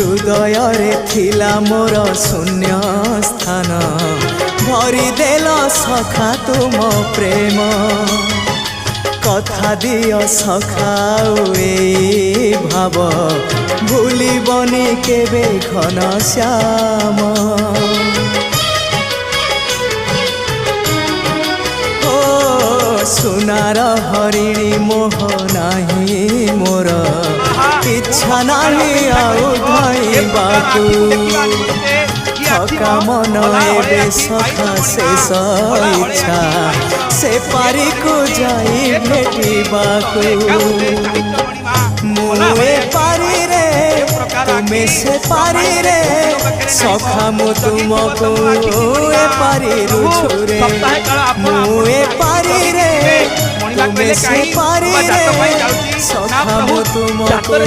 हृदय रे थिला मोर शून्य स्थान भरी देल सखा तुम प्रेम कथा दियो सखाओ ए भाव भूलिबनी केबे घन श्याम सुनार हरिणी मोह नाही मोर इच्छा नाही आउ धाइबाकू थका मन एबे सखा शेष इच्छा से पारी को जाई भेटिबाकू मुए पारी रे तुमे से पारी रे सखा मु तुमको ए पारी रुछुरे मुए पारी रे तुमे से पारी रे सखा मु तुमको